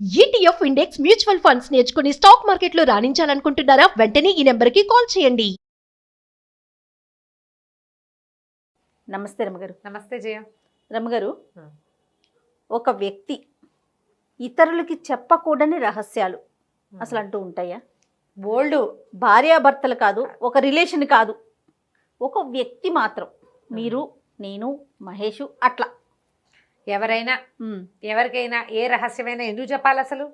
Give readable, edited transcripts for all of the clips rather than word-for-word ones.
ETF index mutual funds నేర్చుకుని stock మార్కెట్లో రాణించాలనుకుంటున్నారా? వెంటనే ఈ నెంబర్కి కాల్ చేయండి. నమస్తే రమగారు. నమస్తే జయ. రమగారు, ఒక వ్యక్తి ఇతరులకి చెప్పకూడని రహస్యాలు అసలు అంటూ ఉంటాయా? బోల్డ్. భార్యాభర్తలు కాదు, ఒక రిలేషన్ కాదు, ఒక వ్యక్తి మాత్రం, మీరు, నేను, మహేషు, అట్లా ఎవరైనా ఎవరికైనా ఏ రహస్యమైనా ఎందుకు చెప్పాలి అసలు?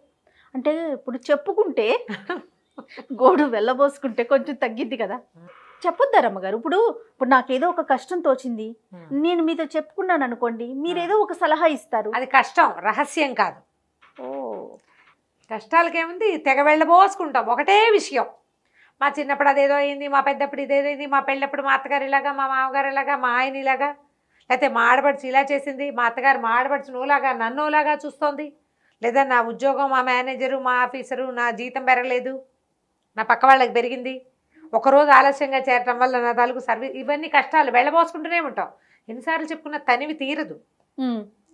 అంటే ఇప్పుడు చెప్పుకుంటే గోడు వెళ్ళబోసుకుంటే కొంచెం తగ్గిద్ది కదా. చెప్పొద్దా రమ్మగారు? ఇప్పుడు ఇప్పుడు నాకేదో ఒక కష్టం తోచింది, నేను మీతో చెప్పుకున్నాను అనుకోండి, మీరేదో ఒక సలహా ఇస్తారు, అది కష్టం, రహస్యం కాదు. ఓ కష్టాలకేముంది, తెగ వెళ్ళబోసుకుంటాం ఒకటే విషయం. మా చిన్నప్పుడు అదేదో అయింది, మా పెద్దప్పుడు ఇదేదో అయింది, మా పెళ్ళప్పుడు మా అత్తగారు ఇలాగా, మా మామగారు ఇలాగా, మా ఆయన ఇలాగా, లేకపోతే మా ఆడపడుచు ఇలా చేసింది, మా అత్తగారు మా ఆడపడుచు నువ్వులాగా నన్నులాగా చూస్తోంది, లేదా నా ఉద్యోగం, మా మేనేజరు, మా ఆఫీసరు, నా జీతం పెరగలేదు, నా పక్క వాళ్ళకి పెరిగింది, ఒకరోజు ఆలస్యంగా చేరటం వల్ల నా తాలూకు సర్వీస్, ఇవన్నీ కష్టాలు వెళ్ళబోసుకుంటూనే ఉంటాం. ఎన్నిసార్లు చెప్పుకున్న తనివి తీరదు.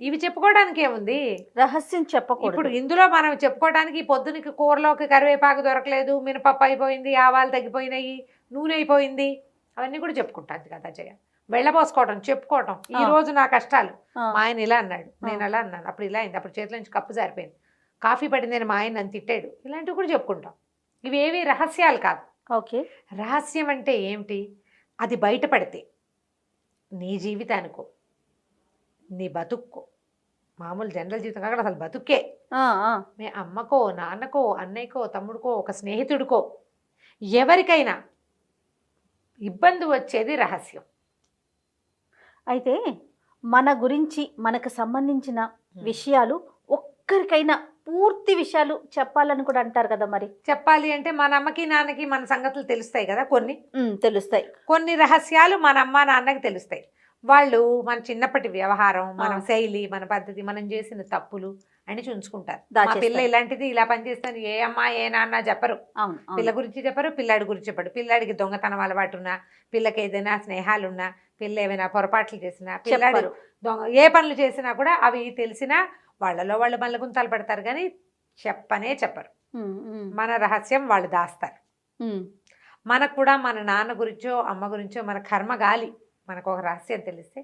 ఇవి చెప్పుకోవడానికి ఏముంది, రహస్యం చెప్పకూడదు. ఇప్పుడు ఇందులో మనం చెప్పుకోవడానికి పొద్దునకి కూరలోకి కరివేపాకు దొరకలేదు, మినపప్పు అయిపోయింది, ఆవాలు తగ్గిపోయినాయి, నూనె అయిపోయింది, అవన్నీ కూడా చెప్పుకుంటాను కదా జయ. వెళ్ళబోసుకోవడం, చెప్పుకోవటం. ఈ రోజు నా కష్టాలు, మా ఆయన ఇలా అన్నాడు, నేను అలా అన్నాను, అప్పుడు ఇలా అయింది, అప్పుడు చేతిలో నుంచి కప్పు జారిపోయింది, కాఫీ పడిందని మా ఆయన నన్ను తిట్టాడు, ఇలాంటివి కూడా చెప్పుకుంటాం. ఇవేవి రహస్యాలు కాదు. ఓకే. రహస్యం అంటే ఏమిటి? అది బయటపడితే నీ జీవితానికో, నీ బతుక్కో, మామూలు జనరల్ జీవితం కాకుండా అసలు బతుక్కే, మీ అమ్మకో, నాన్నకో, అన్నయ్యకో, తమ్ముడికో, ఒక స్నేహితుడికో, ఎవరికైనా ఇబ్బంది వచ్చేది రహస్యం. అయితే మన గురించి, మనకు సంబంధించిన విషయాలు ఒక్కరికైనా పూర్తి విషయాలు చెప్పాలని కూడా అంటారు కదా. మరి చెప్పాలి అంటే మన అమ్మకి నాన్నకి మన సంగతులు తెలుస్తాయి కదా, కొన్ని తెలుస్తాయి. కొన్ని రహస్యాలు మన అమ్మ నాన్నకి తెలుస్తాయి. వాళ్ళు మన చిన్నప్పటి వ్యవహారం, మన శైలి, మన పద్ధతి, మనం చేసిన తప్పులు అని ఉంచుకుంటారు. మా పిల్ల ఇలాంటిది, ఇలా పనిచేస్తాను, ఏ అమ్మ ఏ నాన్న చెప్పరు. పిల్ల గురించి చెప్పరు, పిల్లాడి గురించి చెప్పడు. పిల్లాడికి దొంగతనం అలవాటు ఉన్నా, పిల్లకి ఏదైనా స్నేహాలున్నా, పిల్ల ఏమైనా పొరపాట్లు చేసినా, పిల్లాడు దొంగ ఏ పనులు చేసినా కూడా అవి తెలిసినా వాళ్ళలో వాళ్ళు మల్లగుంతాలు పడతారు, కానీ చెప్పనే చెప్పరు. మన రహస్యం వాళ్ళు దాస్తారు. మనకు కూడా మన నాన్న గురించో అమ్మ గురించో మన కర్మ గాలి మనకు ఒక రహస్యం తెలిస్తే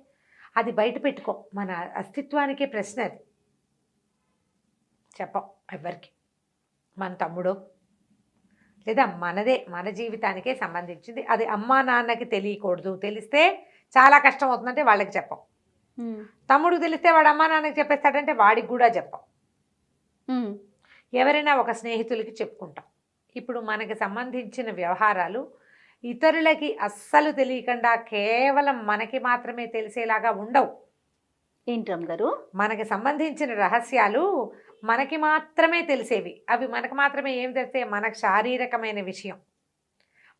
అది బయట పెట్టుకో. మన అస్తిత్వానికే ప్రశ్న అది. చెప్పం ఎవరికి. మన తమ్ముడో లేదా మనదే, మన జీవితానికే సంబంధించింది, అది అమ్మా నాన్నకి తెలియకూడదు. తెలిస్తే చాలా కష్టం అవుతుందంటే వాళ్ళకి చెప్పం. తమ్ముడికి తెలిస్తే వాడు అమ్మా నాన్నకి చెప్పేస్తాడంటే వాడికి కూడా చెప్పం. ఎవరైనా ఒక స్నేహితులకి చెప్పుకుంటాం. ఇప్పుడు మనకి సంబంధించిన వ్యవహారాలు ఇతరులకి అస్సలు తెలియకుండా కేవలం మనకి మాత్రమే తెలిసేలాగా ఉండవు. ఏంటమ్ గారు? మనకి సంబంధించిన రహస్యాలు మనకి మాత్రమే తెలిసేవి. అవి మనకు మాత్రమే ఏం తెలిస్తే మనకు శారీరకమైన విషయం,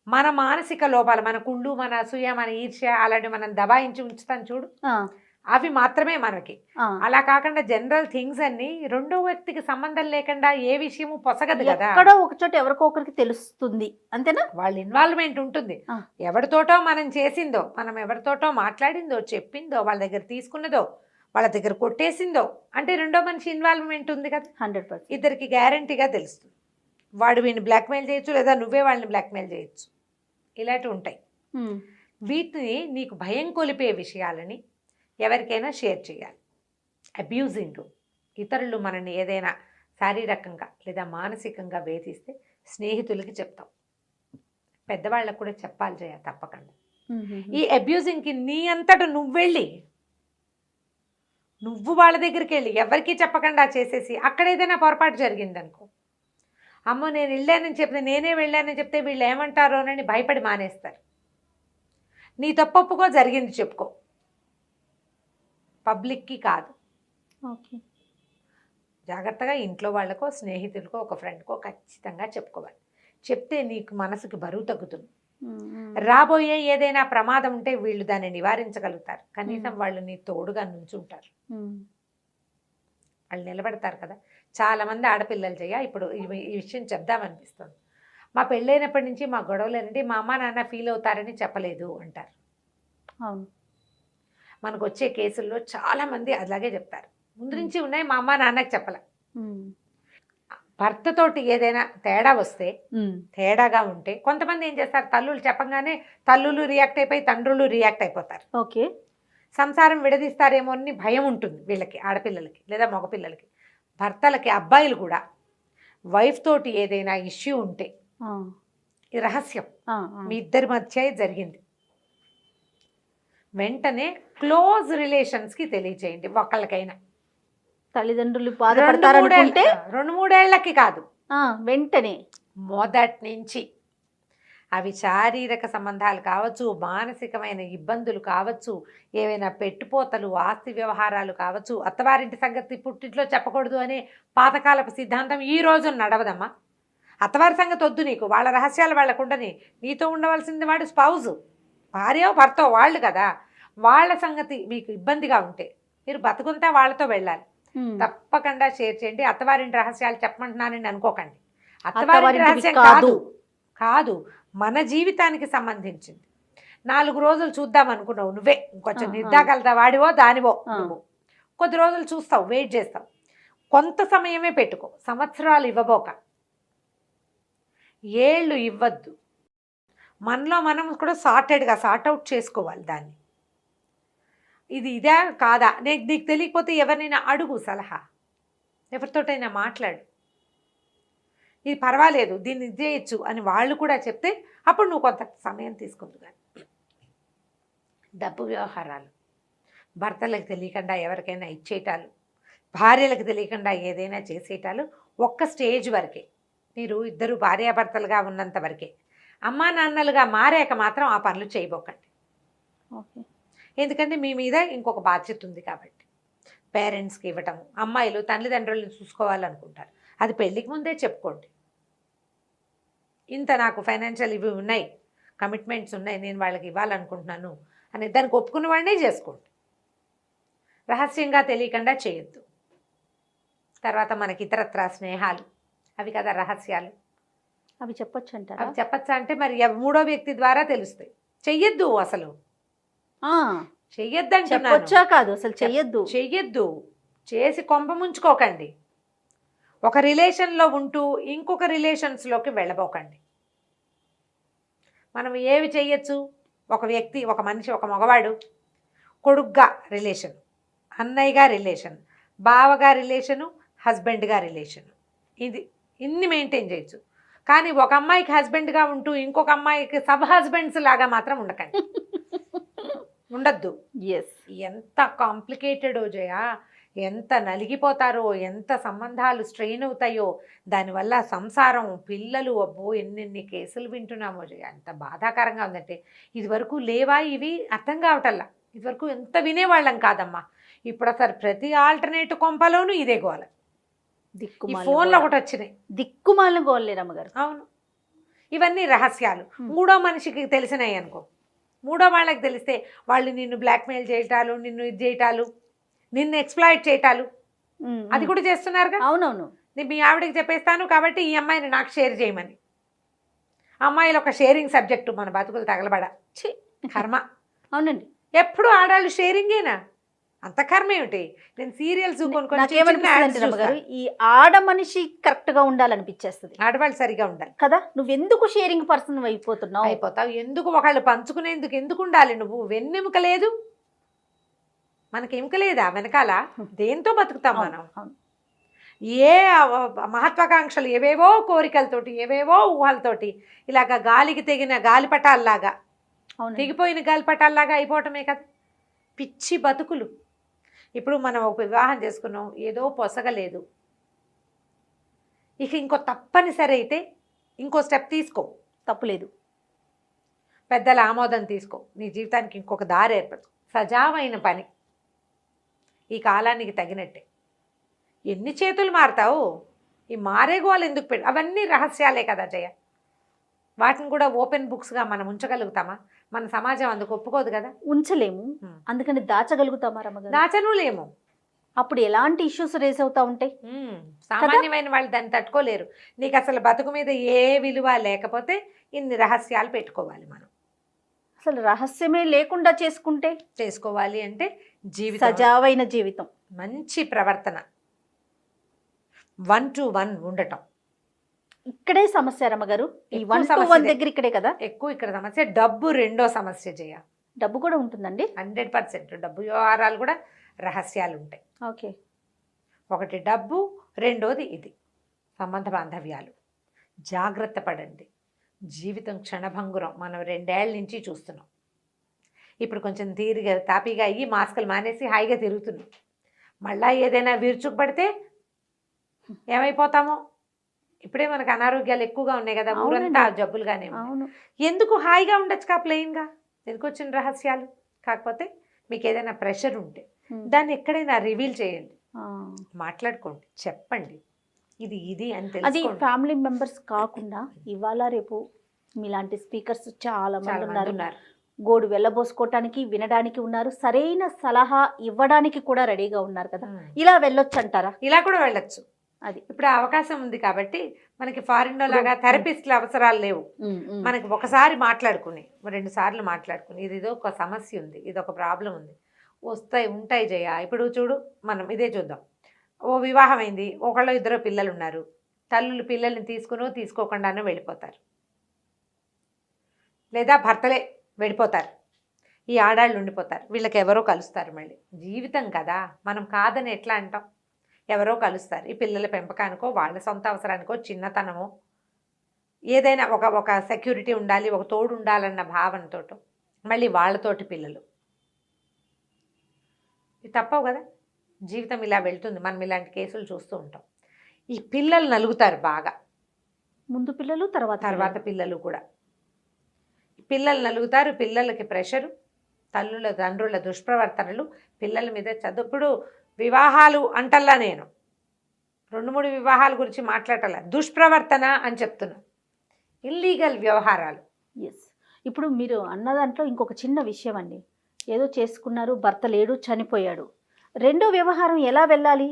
మన మానసిక లోపాలు, మన కుళ్ళు, మన అసూయ, మన ఈర్ష్య, అలాంటివి మనం దబాయించి ఉంచుతాం చూడు, అవి మాత్రమే మనకి. అలా కాకుండా జనరల్ థింగ్స్ అన్ని రెండో వ్యక్తికి సంబంధం లేకుండా ఏ విషయము పొసగదు కదా. ఎక్కడో ఒక చోట ఎవరికో ఒకరికి తెలుస్తుంది, అంతేనా? వాళ్ళ ఇన్వాల్వ్మెంట్ ఉంటుంది. ఎవరితోటో మనం చేసిందో, మనం ఎవరితోటో మాట్లాడిందో, చెప్పిందో, వాళ్ళ దగ్గర తీసుకున్నదో, వాళ్ళ దగ్గర కొట్టేసిందో అంటే రెండో మనిషి ఇన్వాల్వ్మెంట్ ఉంది కదా. 100%. ఇద్దరికి గ్యారంటీగా తెలుస్తుంది. వాడు వీడిని బ్లాక్మెయిల్ చేయొచ్చు, లేదా నువ్వే వాళ్ళని బ్లాక్మెయిల్ చేయొచ్చు. ఇలాంటివి ఉంటాయి. వీటిని నీకు భయం కొలిపే విషయాలని ఎవరికైనా షేర్ చేయాలి. అబ్యూజింగ్, ఇతరులు మనల్ని ఏదైనా శారీరకంగా లేదా మానసికంగా వేధిస్తే స్నేహితులకి చెప్తాం. పెద్దవాళ్ళకు కూడా చెప్పాలి చేయ తప్పకుండా. ఈ అబ్యూజింగ్కి నీ అంతటా నువ్వు వెళ్ళి, నువ్వు వాళ్ళ దగ్గరికి వెళ్ళి ఎవరికీ చెప్పకుండా చేసేసి అక్కడ ఏదైనా పొరపాటు జరిగిందనుకో, అమ్మో నేను వెళ్ళానని చెప్తే, నేనే వెళ్ళానని చెప్తే వీళ్ళు ఏమంటారోనని భయపడి మానేస్తారు. నీ తప్పొప్పుకో, జరిగింది చెప్పుకో, పబ్లిక్కి కాదు. ఓకే. జాగ్రత్తగా ఇంట్లో వాళ్ళకో, స్నేహితులకో, ఒక ఫ్రెండ్కో ఖచ్చితంగా చెప్పుకోవాలి. చెప్తే నీకు మనసుకి బరువు తగ్గుతుంది. రాబోయే ఏదైనా ప్రమాదం ఉంటే వీళ్ళు దాన్ని నివారించగలుగుతారు. కనీసం వాళ్ళు నీ తోడుగా నుంచుంటారు, వాళ్ళు నిలబడతారు కదా. చాలామంది ఆడపిల్లలు చేయ ఇప్పుడు ఈ విషయం చెప్దామనిపిస్తుంది. మా పెళ్ళైనప్పటి నుంచి మా గొడవలేనంటే మా అమ్మ నాన్న ఫీల్ అవుతారని చెప్పలేదు అంటారు. అవును, మనకు వచ్చే కేసుల్లో చాలామంది అలాగే చెప్తారు. ముందు నుంచి ఉన్నాయి, మా అమ్మ నాన్నకి చెప్పలే. భర్తతోటి ఏదైనా తేడా వస్తే, తేడాగా ఉంటే కొంతమంది ఏం చేస్తారు, తల్లులు చెప్పంగానే తల్లులు రియాక్ట్ అయిపోయి తండ్రులు రియాక్ట్ అయిపోతారు. ఓకే. సంసారం విడదీస్తారేమో అని భయం ఉంటుంది వీళ్ళకి, ఆడపిల్లలకి లేదా మగపిల్లలకి. భర్తలకి, అబ్బాయిలు కూడా వైఫ్ తోటి ఏదైనా ఇష్యూ ఉంటే, ఇది రహస్యం, మీ ఇద్దరి మధ్య జరిగింది, వెంటనే క్లోజ్ రిలేషన్స్కి తెలియచేయండి. ఒకళ్ళకైనా తల్లిదండ్రులు బాధపడతారనుకుంటే 2-3 ఏళ్లకి కాదు, వెంటనే మొదటి నుంచి. అవి శారీరక సంబంధాలు కావచ్చు, మానసికమైన ఇబ్బందులు కావచ్చు, ఏవైనా పెట్టుపోతలు, ఆస్తి వ్యవహారాలు కావచ్చు. అత్తవారింటి సంగతి పుట్టింట్లో చెప్పకూడదు అనే పాతకాలపు సిద్ధాంతం ఈ రోజు నడవదమ్మా. అత్తవారి సంగతి వద్దు నీకు, వాళ్ళ రహస్యాలు వాళ్ళకుండని. నీతో ఉండవలసింది వాడు స్పౌజు, భార్యో భర్తో, వాళ్ళు కదా. వాళ్ళ సంగతి మీకు ఇబ్బందిగా ఉంటే మీరు బతుకుంతా వాళ్ళతో వెళ్ళాలి. తప్పకుండా షేర్ చేయండి. అత్తవారింటి రహస్యాలు చెప్పమంటున్నానని అనుకోకండి. అత్తవారింటి రహస్యం కాదు, కాదు, మన జీవితానికి సంబంధించింది. 4 రోజులు చూద్దాం అనుకున్నావు నువ్వే, ఇంకొంచెం నిర్దాగలదా వాడివో దానివో నువ్వు. కొద్ది రోజులు చూస్తావు, వెయిట్ చేస్తావు, కొంత సమయమే పెట్టుకో, సంవత్సరాలు ఇవ్వబోక, ఏళ్ళు ఇవ్వద్దు. మనలో మనం కూడా సార్టెడ్గా సార్ట్అవుట్ చేసుకోవాలి దాన్ని. ఇది ఇదే కాదా, నీకు తెలియకపోతే ఎవరినైనా అడుగు సలహా, ఎవరితోటైనా మాట్లాడు, ఇది పర్వాలేదు దీన్ని ఇది చేయొచ్చు అని వాళ్ళు కూడా చెప్తే అప్పుడు నువ్వు కొంత సమయం తీసుకుందు. కానీ డబ్బు వ్యవహారాలు, భర్తలకు తెలియకుండా ఎవరికైనా ఇచ్చేయటాలు, భార్యలకు తెలియకుండా ఏదైనా చేసేయటాలు ఒక్క స్టేజ్ వరకే. మీరు ఇద్దరు భార్యాభర్తలుగా ఉన్నంత వరకే. అమ్మా నాన్నలుగా మారాక మాత్రం ఆ పనులు చేయబోకండి. ఓకే. ఎందుకంటే మీ మీద ఇంకొక బాధ్యత ఉంది కాబట్టి. పేరెంట్స్కి ఇవ్వటము, అమ్మాయిలు తల్లిదండ్రులను చూసుకోవాలనుకుంటారు, అది పెళ్ళికి ముందే చెప్పుకోండి. ఇంత నాకు ఫైనాన్షియల్ ఇవి ఉన్నాయి, కమిట్మెంట్స్ ఉన్నాయి, నేను వాళ్ళకి ఇవ్వాలనుకుంటున్నాను అని దానికి ఒప్పుకున్న వాడినే చేసుకోండి. రహస్యంగా తెలియకుండా చేయొద్దు. తర్వాత మనకి ఇతరత్రా స్నేహాలు, అవి కదా రహస్యాలు. అవి చెప్పొచ్చు అంటారా? అవి చెప్పచ్చా అంటే మరి మూడో వ్యక్తి ద్వారా తెలుస్తాయి. చెయ్యొద్దు, అసలు చెయ్యొద్దు చెప్పొచ్చా కాదు, అసలు చెయ్యొద్దు. చెయ్యొద్దు, చేసి కొంప ముంచుకోకండి. ఒక రిలేషన్లో ఉంటూ ఇంకొక రిలేషన్స్లోకి వెళ్ళబోకండి. మనం ఏవి చెయ్యొచ్చు, ఒక వ్యక్తి, ఒక మనిషి, ఒక మగవాడు కొడుగ్గా రిలేషన్, అన్నయ్యగా రిలేషన్, బావగా రిలేషను, హస్బెండ్గా రిలేషను, ఇన్ని మెయింటైన్ చేయొచ్చు. కానీ ఒక అమ్మాయికి హస్బెండ్గా ఉంటూ ఇంకొక అమ్మాయికి సబ్ హస్బెండ్స్ లాగా మాత్రం ఉండకండి, ఉండద్దు. ఎంత కాంప్లికేటెడో జయ, ఎంత నలిగిపోతారో, ఎంత సంబంధాలు స్ట్రెయిన్ అవుతాయో, దానివల్ల సంసారం, పిల్లలు, అబ్బో ఎన్నెన్ని కేసులు వింటున్నామో జయ. ఎంత బాధాకరంగా ఉందంటే, ఇదివరకు లేవా ఇవి అర్థం కావటల్లా. ఇదివరకు ఎంత వినేవాళ్ళం కాదమ్మా. ఇప్పుడు అసలు ప్రతి ఆల్టర్నేట్ కొంపలోనూ ఇదే గోల. ఈ ఫోన్లో ఒకటి వచ్చినాయి, దిక్కుమాలిన గోళ్ళే అమ్మగారు. అవును, ఇవన్నీ రహస్యాలు. మూడో మనిషికి తెలిసినాయి అనుకో, మూడో వాళ్ళకి తెలిస్తే వాళ్ళు నిన్ను బ్లాక్మెయిల్ చేయటాలు, నిన్ను ఇది చేయటాలు, నిన్ను ఎక్స్ప్లాయిట్ చేయటాలు, అది కూడా చేస్తున్నారుగా. అవునవును. నేను మీ ఆవిడకి చెప్పేస్తాను కాబట్టి ఈ అమ్మాయిని నాకు షేర్ చేయమని. అమ్మాయిలు ఒక షేరింగ్ సబ్జెక్టు, మన బతుకులు తగలబడ కర్మ. అవునండి, ఎప్పుడు ఆడాళ్ళు షేరింగేనా, అంత కర్మ ఏమిటి? నేను సీరియల్స్ కొనుక్కొని ఈ ఆడ మనిషి కరెక్ట్ గా ఉండాలనిపించేస్తుంది. ఆడవాళ్ళు సరిగా ఉండాలి కదా. నువ్వెందుకు షేరింగ్ పర్సన్ అయిపోతావు? ఎందుకు ఒకళ్ళు పంచుకునేందుకు ఎందుకు ఉండాలి? నువ్వు వెన్నెముక లేదు, మనకి ఎముక లేదా వెనకాల? దేంతో బతుకుతాం మనం? ఏ మహత్వాకాంక్షలు, ఏవేవో కోరికలతోటి, ఏవేవో ఊహలతోటి ఇలాగ గాలికి తెగిన గాలిపటాల్లాగా, తెగిపోయిన గాలిపటాల్లాగా అయిపోవటమే కదా పిచ్చి బతుకులు. ఇప్పుడు మనం ఒక వివాహం చేసుకున్నాం, ఏదో పొసగలేదు, ఇక ఇంకో తప్పనిసరి అయితే ఇంకో స్టెప్ తీసుకో, తప్పులేదు. పెద్దల ఆమోదం తీసుకో, నీ జీవితానికి ఇంకొక దారి ఏర్పడు. సజావైన పని, ఈ కాలానికి తగినట్టే. ఎన్ని చేతులు మారుతావు? ఈ మారేగోలు ఎందుకు పెట్టు? అవన్నీ రహస్యాలే కదా జయ. వాటిని కూడా ఓపెన్ బుక్స్గా మనం ఉంచగలుగుతామా? మన సమాజం అందుకు ఒప్పుకోదు కదా. ఉంచలేము, అందుకని దాచగలుగుతామా రమ్మగారు? దాచనులేము. అప్పుడు ఎలాంటి ఇష్యూస్ రేస్ అవుతా ఉంటాయి. సామాన్యమైన వాళ్ళు దాన్ని తట్టుకోలేరు. నీకు అసలు బతుకు మీద ఏ విలువ లేకపోతే ఇన్ని రహస్యాలు పెట్టుకోవాలి మనం. అసలు రహస్యమే లేకుండా చేసుకోవాలి అంటే జీవితం, సజావైన జీవితం, మంచి ప్రవర్తన, 1 to 1 ఉండటం. ఇక్కడే సమస్య రమ్మగారు, ఈ ఎక్కువ 1 to సమస్య 1 ఇదే. దగ్గర ఇక్కడే కదా. ఎక్కువ ఇక్కడ సమస్య డబ్బు, రెండో సమస్య జయ. డబ్బు కూడా ఉంటుందండి. 100% డబ్బు వ్యవహారాలు కూడా రహస్యాలు ఉంటాయి. ఓకే. ఒకటి డబ్బు, రెండోది ఇది సంబంధ బాంధవ్యాలు. జాగ్రత్త పడండి. జీవితం క్షణభంగురం. మనం 2 ఏళ్ల నుంచి చూస్తున్నాం. ఇప్పుడు కొంచెం తీరిగా తాపీగా అయ్యి మాస్కులు మానేసి హాయిగా తిరుగుతున్నాం. మళ్ళా ఏదైనా విరుచుకుపడితే ఏమైపోతామో. ఇప్పుడే మనకు అనారోగ్యాలు ఎక్కువగా ఉన్నాయి కదా, ఊరంతా జబ్బులుగానే ఉన్నాయి. అవును. ఎందుకు హాయిగా ఉండొచ్చు ప్లెయిన్గా? ఎందుకు వచ్చిన రహస్యాలు? కాకపోతే మీకు ఏదైనా ప్రెషర్ ఉంటే దాన్ని ఎక్కడైనా రివీల్ చేయండి, మాట్లాడుకోండి, చెప్పండి ఇది ఇది అని అది తెలుసుకోండి. ఫ్యామిలీ మెంబర్స్ కాకుండా ఇవాళ రేపు మీలాంటి స్పీకర్స్ చాలా మంది చాలా మంది ఉన్నారు. ఉన్నారు. గోడు వెళ్ళబోసుకోవటానికి, వినడానికి ఉన్నారు, సరైన సలహా ఇవ్వడానికి కూడా రెడీగా ఉన్నారు కదా. ఇలా వెళ్ళొచ్చు అంటారా? ఇలా కూడా వెళ్ళొచ్చు. అది ఇప్పుడు ఆ అవకాశం ఉంది కాబట్టి మనకి ఫారిన్ లో లాగా థెరపిస్ట్ల అవసరాలు లేవు. మనకి ఒకసారి మాట్లాడుకుని 2 సార్లు మాట్లాడుకుని ఇది ఒక సమస్య ఉంది, ఇది ఒక ప్రాబ్లం ఉంది, ఉంటాయి జయ. ఇప్పుడు చూడు, మనం ఇదే చూద్దాం. ఓ వివాహం అయింది, ఒకళ్ళు 2 పిల్లలు ఉన్నారు. తల్లులు పిల్లల్ని తీసుకోకుండానే వెళ్ళిపోతారు, లేదా భర్తలే వెళ్ళిపోతారు, ఈ ఆడాళ్ళు ఉండిపోతారు. వీళ్ళకి ఎవరో కలుస్తారు. మళ్ళీ జీవితం కదా, మనం కాదని ఎట్లా అంటాం? ఎవరో కలుస్తారు. ఈ పిల్లల పెంపకానికో, వాళ్ళ సొంత అవసరానికో, చిన్నతనమో, ఏదైనా ఒక సెక్యూరిటీ ఉండాలి, ఒక తోడు ఉండాలన్న భావనతో మళ్ళీ వాళ్ళతోటి పిల్లలు. ఇది తప్పవు కదా. జీవితం ఇలా వెళ్తుంది. మనం ఇలాంటి కేసులు చూస్తూ ఉంటాం. ఈ పిల్లలు నలుగుతారు బాగా. ముందు పిల్లలు, తర్వాత పిల్లలు కూడా. పిల్లలు నలుగుతారు. పిల్లలకి ప్రెషరు, తల్లుల తండ్రుల దుష్ప్రవర్తనలు, పిల్లల మీద చదువు. ఇప్పుడు వివాహాలు అంటల్లా నేను 2-3 వివాహాల గురించి మాట్లాడాల, దుష్ప్రవర్తన అని చెప్తున్నా. ఇల్లీగల్ వ్యవహారాలు. ఎస్. ఇప్పుడు మీరు అన్న దాంట్లో ఇంకొక చిన్న విషయం అండి. ఏదో చేసుకున్నారు, భర్త లేడు, చనిపోయాడు. రెండో వ్యవహారం ఎలా వెళ్ళాలి?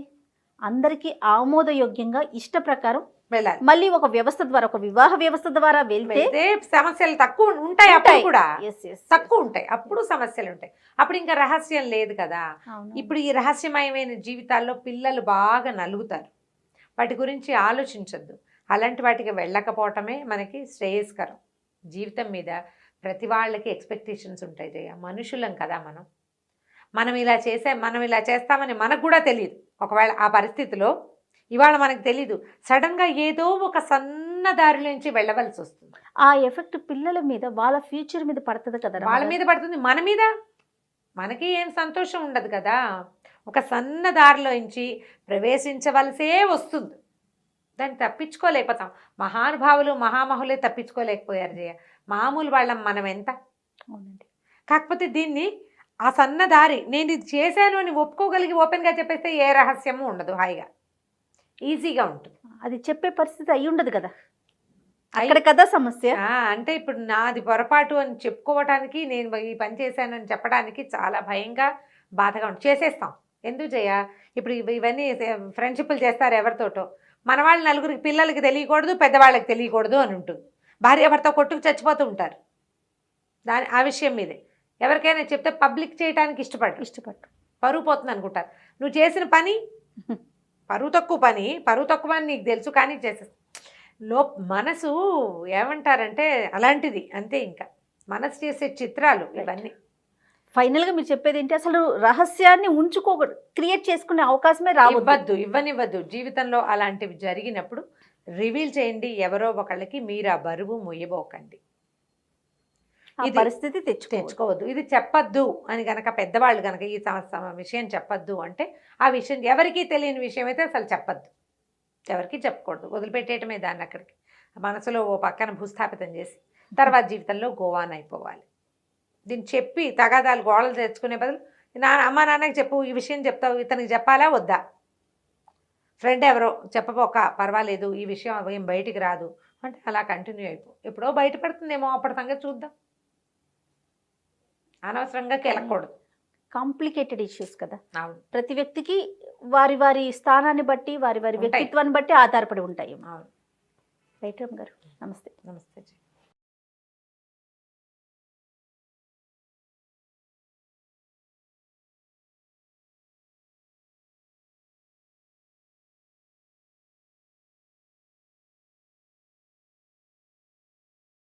అందరికీ ఆమోదయోగ్యంగా ఇష్ట ప్రకారం వెళ్ళాలి. మళ్ళీ ఒక వ్యవస్థ ద్వారా, ఒక వివాహ వ్యవస్థ ద్వారా వెళ్తే సమస్యలు తక్కువ ఉంటాయి. అప్పుడు కూడా Yes, yes, తక్కువ ఉంటాయి. అప్పుడు సమస్యలు ఉంటాయి. అప్పుడు ఇంకా రహస్యం లేదు కదా. అవును. ఇప్పుడు ఈ రహస్యమయమైన జీవితాల్లో పిల్లలు బాగా నలుగుతారు. వాటి గురించి ఆలోచించొద్దు. అలాంటి వాటికి వెళ్ళకపోవటమే మనకి శ్రేయస్కరం. జీవితం మీద ప్రతి వాళ్ళకి ఎక్స్పెక్టేషన్స్ ఉంటాయి జయ. మనుషులం కదా మనం ఇలా చేస్తామని మనకు కూడా తెలియదు. ఒకవేళ ఆ పరిస్థితిలో ఇవాళ మనకు తెలీదు, సడన్గా ఏదో ఒక సన్న దారిలోంచి వెళ్ళవలసి వస్తుంది. ఆ ఎఫెక్ట్ పిల్లల మీద, వాళ్ళ ఫ్యూచర్ మీద పడుతుంది కదా. వాళ్ళ మీద పడుతుంది, మన మీద. మనకి ఏం సంతోషం ఉండదు కదా. ఒక సన్న దారిలోంచి ప్రవేశించవలసే వస్తుంది. దాన్ని తప్పించుకోలేకపోతాం. మహానుభావులు, మహామహులే తప్పించుకోలేకపోయారు జయ. మామూలు వాళ్ళం మనం ఎంత. అవునండి. కాకపోతే దీన్ని ఆ సన్న దారి, నేను ఇది చేశాను అని ఒప్పుకోగలిగి ఓపెన్గా చెప్పేస్తే ఏ రహస్యము ఉండదు, హాయిగా ఈజీగా ఉంటుంది. అది చెప్పే పరిస్థితి అయి ఉండదు కదా, అక్కడ కదా సమస్య. అంటే ఇప్పుడు నాది పొరపాటు అని చెప్పుకోవటానికి, నేను ఈ పని చేశానని చెప్పడానికి చాలా భయంగా, బాధగా ఉంటుంది. చేసేస్తాం. ఎందుకు జయ? ఇప్పుడు ఇవన్నీ ఫ్రెండ్షిప్లు చేస్తారు ఎవరితోటో. మన వాళ్ళు నలుగురికి, పిల్లలకి తెలియకూడదు, పెద్దవాళ్ళకి తెలియకూడదు అని ఉంటుంది. భార్యాభర్త కొట్టుకు చచ్చిపోతూ ఉంటారు ఆ విషయం మీదే. ఎవరికైనా చెప్తే పబ్లిక్ చేయడానికి ఇష్టపడు, పరువు పోతుంది అనుకుంటారు. నువ్వు చేసిన పని పరువు తక్కువ అని నీకు తెలుసు, కానీ చేసేస్తా. మనసు ఏమంటారంటే అలాంటిది అంతే. ఇంకా మనసు చేసే చిత్రాలు ఇవన్నీ. ఫైనల్గా మీరు చెప్పేది ఏంటి? అసలు రహస్యాన్ని క్రియేట్ చేసుకునే అవకాశమే రావద్దు, ఇవ్వనివ్వద్దు. జీవితంలో అలాంటివి జరిగినప్పుడు రివీల్ చేయండి. ఎవరో ఒకళ్ళకి మీరు ఆ బరువు మొయ్యబోకండి. ఈ పరిస్థితి తెచ్చుకోవద్దు. ఇది చెప్పద్దు అని గనక పెద్దవాళ్ళు గనక ఈ విషయం చెప్పద్దు అంటే, ఆ విషయం ఎవరికీ తెలియని విషయం అయితే అసలు చెప్పద్దు, ఎవరికి చెప్పకూడదు. వదిలిపెట్టేయటమే దాన్ని అక్కడికి. మనసులో ఓ పక్కన భూస్థాపితం చేసి తర్వాత జీవితంలో గోవాన్ అయిపోవాలి. దీన్ని చెప్పి తగాదాలు గోడలు తెచ్చుకునే బదులు, అమ్మ నాన్నకి చెప్పు, ఈ విషయం చెప్తావు, ఇతనికి చెప్పాలా వద్దా? ఫ్రెండ్ ఎవరో చెప్పబోక, పర్వాలేదు, ఈ విషయం ఏం బయటికి రాదు అంటే అలా కంటిన్యూ అయిపో. ఎప్పుడో బయటపడుతుందేమో, అప్పటి సంగతి చూద్దాం. అనవసరంగా కెలకూడదు. కాంప్లికేటెడ్ ఇష్యూస్ కదా. అవును. ప్రతి వ్యక్తికి వారి స్థానాన్ని బట్టి, వారి వ్యక్తిత్వాన్ని బట్టి ఆధారపడి ఉంటాయి. అవును. రైట్ రామ్ గారు, నమస్తే. నమస్తే.